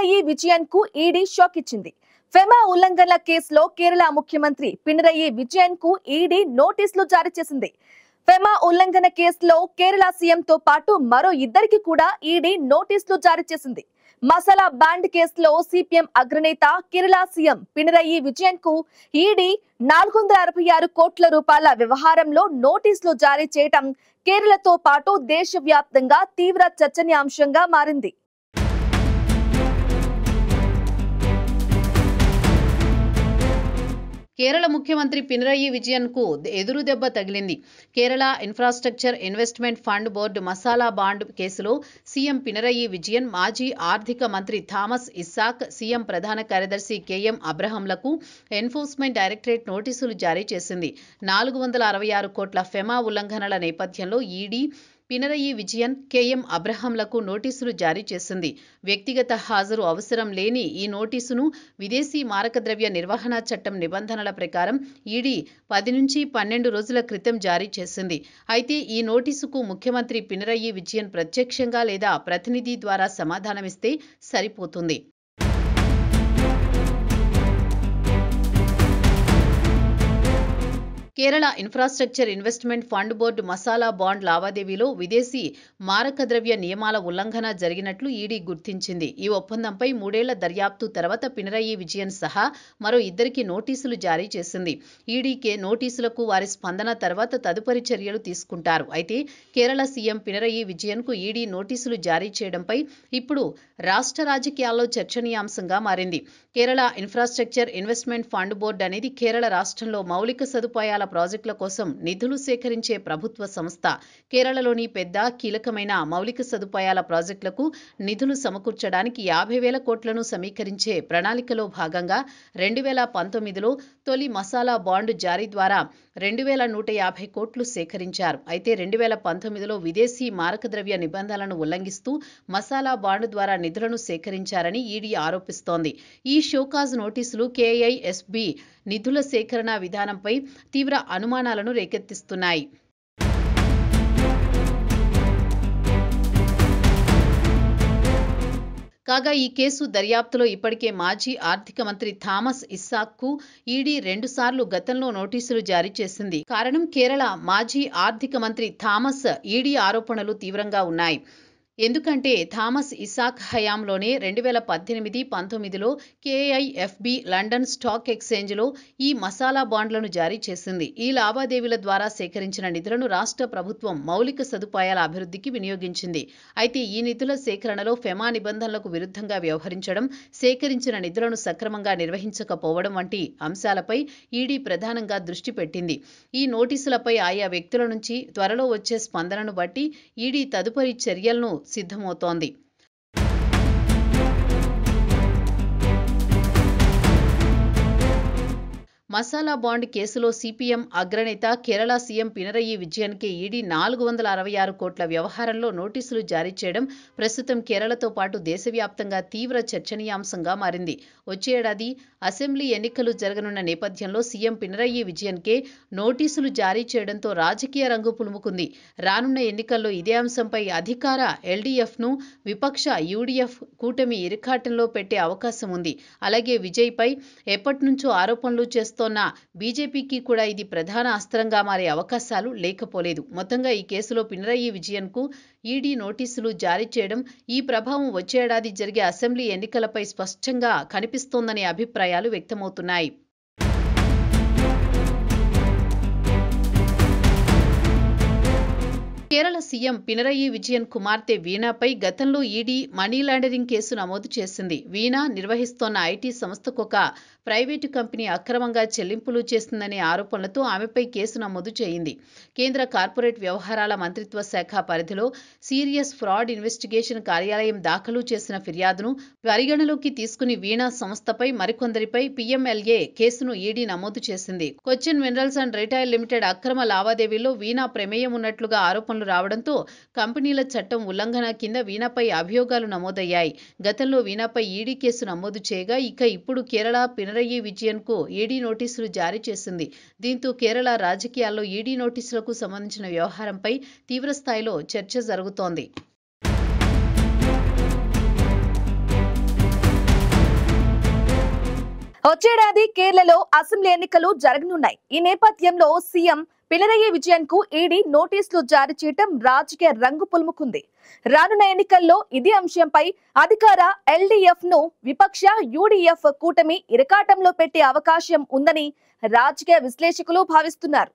పినరయి విజయన్ కు ED shock ఇచ్చింది. FEMA ఉల్లంఘనల కేసులో కేరళ ముఖ్యమంత్రి పినరయి విజయన్ కు ఈడీ నోటీసులు జారీ చేసింది. ఫెమా ఉల్లంఘన కేసులో కేరళ సీఎం తో పాటు మరో ఇద్దరికి కూడా ఈడీ నోటీసులు జారీ చేసింది. మసాలా బాండ్ కేసులో సిపిఎం అగ్రనేత కేరళ సీఎం పినరయి విజయన్ కు ఈడీ 466 కోట్ల రూపాయల వ్యవహారంలో నోటీసులు జారీ చేయడం కేరళతో పాటు దేశవ్యాప్తంగా తీవ్ర చర్చనీయాంశంగా మారింది. కేరళ ముఖ్యమంత్రి పినరయి విజయన్ కు ఎదురు దెబ్బ తగిలింది. Kerala infrastructure investment fund board masala bond కేసులో సీఎం పినరయి విజయన్, మాజీ ఆర్థిక మంత్రి థామస్ ఇస్సాక్, సీఎం ప్రధాన కార్యదర్శి కేఎం అబ్రహంలకు ఎన్ఫోర్స్మెంట్ డైరెక్టరేట్ నోటీసులు జారీ చేసింది. 466 కోట్ల ఫెమా ఉల్లంఘనల నేపథ్యంలో ఈడీ పినరయి విజయన్, కేఎం అబ్రహంలకు నోటీసులు జారీ చేసింది. వ్యక్తిగత హాజరు అవసరం లేని ఈ నోటీసును విదేశీ మారకద్రవ్య నిర్వహణ చట్టం నిబంధనల ప్రకారం ఈడీ 10 నుంచి 12 రోజుల క్రితం జారీ చేసింది. అయితే ఈ నోటీసుకు ముఖ్యమంత్రి పినరయి విజయన్ ప్రత్యక్షంగా లేదా ప్రతినిధి ద్వారా సమాధానమిస్తే సరిపోతుంది. Kerala infrastructure investment fund board masala bond లావాదేవీలో విదేశీ మారకద్రవ్య నియమాల ఉల్లంఘన జరిగినట్లు ఈడీ గుర్తించింది. ఈ ఒప్పందంపై 3 ఏళ్ల దర్యాప్తు తర్వాత పినరయి విజయన్ సహా మరో ఇద్దరికి నోటీసులు జారీ చేసింది. ఈడీకే నోటీసులకు వారి స్పందన తర్వాత తదుపరి చర్యలు తీసుకుంటారు. అయితే కేరళ సీఎం పినరయి విజయన్ కు ఈడీ నోటీసులు జారీ చేయడంపై ఇప్పుడు రాష్ట్ర రాజకీయాల్లో చర్చనీయాంశంగా మారింది. Kerala infrastructure investment fund board అనేది కేరళ రాష్ట్రంలో మౌలిక సదుపాయాల ప్రాజెక్టుల కోసం నిధులు సేకరించే ప్రభుత్వ సంస్థ. కేరళలోని పెద్ద కీలకమైన మౌలిక సదుపాయాల ప్రాజెక్టులకు నిధులు సమకూర్చడానికి 50,000 కోట్లను సమీకరించే ప్రణాళికలో భాగంగా 2019లో తొలి మసాలా బాండ్ జారీ ద్వారా 2,150 కోట్లు సేకరించారు. అయితే 2019లో విదేశీ మారకద్రవ్య నిబంధనలను ఉల్లంఘిస్తూ మసాలా బాండ్ ద్వారా నిధులను సేకరించారని ఈడీ ఆరోపిస్తోంది. ఈ షోకాజ్ నోటీసులు కేఐఎస్బీ నిధుల సేకరణ విధానంపై తీవ్ర అనుమానాలను రేకెత్తిస్తున్నాయి. కాగా ఈ కేసు దర్యాప్తులో ఇప్పటికే మాజీ ఆర్థిక మంత్రి థామస్ ఇస్సాక్ కు ఈడీ 2 సార్లు గతంలో నోటీసులు జారీ చేసింది. కారణం కేరళ మాజీ ఆర్థిక మంత్రి థామస్ ఈడీ ఆరోపణలు తీవ్రంగా ఉన్నాయి. ఎందుకంటే థామస్ ఇస్సాక్ హయాంలోనే 2018-19లో కేఐఎఫ్బి లండన్ స్టాక్ ఎక్స్చేంజ్లో ఈ మసాలా బాండ్లను జారీ చేసింది. ఈ లావాదేవీల ద్వారా సేకరించిన నిధులను రాష్ట్ర ప్రభుత్వం మౌలిక సదుపాయాల అభివృద్ధికి వినియోగించింది. అయితే ఈ నిధుల సేకరణలో ఫెమా నిబంధనలకు విరుద్ధంగా వ్యవహరించడం, సేకరించిన నిధులను సక్రమంగా నిర్వహించకపోవడం వంటి అంశాలపై ఈడీ ప్రధానంగా దృష్టి పెట్టింది. ఈ నోటీసులపై ఆయా వ్యక్తుల నుంచి త్వరలో వచ్చే స్పందనను బట్టి ఈడీ తదుపరి చర్యలను సిద్ధమవుతోంది. మసాలా బాండ్ కేసులో సిపిఎం అగ్రనేత కేరళ సీఎం పినరయి విజయన్ కి ఈడీ 466 కోట్ల వ్యవహారంలో నోటీసులు జారీ చేయడం ప్రస్తుతం కేరళతో పాటు దేశవ్యాప్తంగా తీవ్ర చర్చనీయాంశంగా మారింది. వచ్చే ఏడాది అసెంబ్లీ ఎన్నికలు జరగనున్న నేపథ్యంలో సీఎం పినరయి విజయన్ కే నోటీసులు జారీ చేయడంతో రాజకీయ రంగు పులుముకుంది. రానున్న ఎన్నికల్లో ఇదే అంశంపై అధికార ఎల్డీఎఫ్ ను విపక్ష యూడీఎఫ్ కూటమి ఇరుకాటంలో పెట్టే అవకాశం ఉంది. అలాగే విజయ్ పై ఎప్పటినుంచో ఆరోపణలు చేస్తున్న బీజేపీకి కూడా ఇది ప్రధాన అస్త్రంగా మారే అవకాశాలు లేకపోలేదు. మొత్తంగా ఈ కేసులో పినరయి విజయన్ కు ఈడీ నోటీసులు జారీ చేయడం ఈ ప్రభావం వచ్చే ఏడాది జరిగే అసెంబ్లీ ఎన్నికలపై స్పష్టంగా కనిపిస్తోందనే అభిప్రాయాలు వ్యక్తమవుతున్నాయి. కేరళ సీఎం పినరయి విజయన్ కుమార్తె వీణాపై గతంలో ఈడీ మనీ లాండరింగ్ కేసు నమోదు చేసింది. వీణా నిర్వహిస్తోన్న ఐటీ సంస్థకొక ప్రైవేటు కంపెనీ అక్రమంగా చెల్లింపులు చేస్తుందనే ఆరోపణలతో ఆమెపై కేసు నమోదు చేయింది. కేంద్ర కార్పొరేట్ వ్యవహారాల మంత్రిత్వ శాఖ పరిధిలో సీరియస్ ఫ్రాడ్ ఇన్వెస్టిగేషన్ కార్యాలయం దాఖలు చేసిన ఫిర్యాదును పరిగణలోకి తీసుకుని వీణా సంస్థపై మరికొందరిపై పీఎంఎల్ఏ కేసును ఈడీ నమోదు చేసింది. Cochin minerals and retail limited అక్రమ లావాదేవీల్లో వీణా ప్రమేయం ఉన్నట్లుగా ఆరోపణలు రావడంతో కంపెనీల చట్టం ఉల్లంఘన కింద వీణాపై అభియోగాలు నమోదయ్యాయి. గతంలో వీణాపై ఈడీ కేసు నమోదు చేయగా ఇప్పుడు కేరళ పినరయి విజయన్ కు ఈడీ నోటీసులు జారీ చేసింది. దీంతో కేరళ రాజకీయాల్లో ఈడీ నోటీసులకు సంబంధించిన వ్యవహారంపై తీవ్రస్థాయిలో చర్చ జరుగుతోంది. వచ్చేడాది కేరళలో అసెంబ్లీ ఎన్నికలు జరగనున్నాయి. ఈ నేపథ్యంలో సీఎం పినరయి విజయన్ కు ఈడీ నోటీసులు జారీ చేయడం రాజకీయ రంగు పులుముకుంది. రానున్న ఎన్నికల్లో ఇదే అంశంపై అధికార ఎల్డీఎఫ్ ను విపక్ష యూడీఎఫ్ కూటమి ఇరకాటంలో పెట్టే అవకాశం ఉందని రాజకీయ విశ్లేషకులు భావిస్తున్నారు.